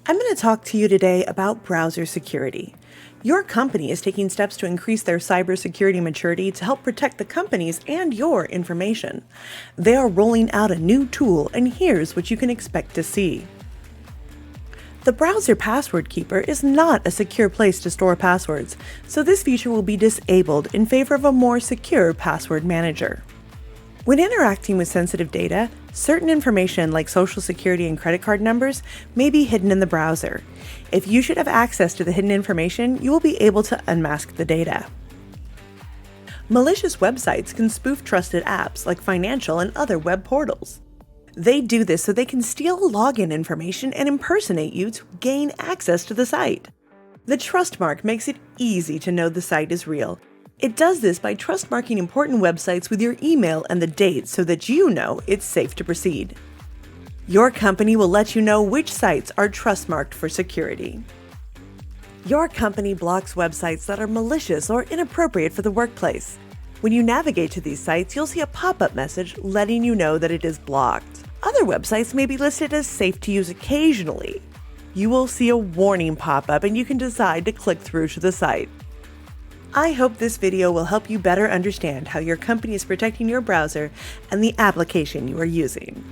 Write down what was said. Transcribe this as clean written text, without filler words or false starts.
I'm going to talk to you today about browser security. Your company is taking steps to increase their cybersecurity maturity to help protect the company's and your information. They are rolling out a new tool, and here's what you can expect to see. The Browser Password Keeper is not a secure place to store passwords, so this feature will be disabled in favor of a more secure password manager. When interacting with sensitive data, certain information like social security and credit card numbers may be hidden in the browser. If you should have access to the hidden information, you will be able to unmask the data. Malicious websites can spoof trusted apps like financial and other web portals. They do this so they can steal login information and impersonate you to gain access to the site. The trust mark makes it easy to know the site is real. It does this by trust marking important websites with your email and the date so that you know it's safe to proceed. Your company will let you know which sites are trust marked for security. Your company blocks websites that are malicious or inappropriate for the workplace. When you navigate to these sites, you'll see a pop-up message letting you know that it is blocked. Other websites may be listed as safe to use occasionally. You will see a warning pop-up and you can decide to click through to the site. I hope this video will help you better understand how your company is protecting your browser and the application you are using.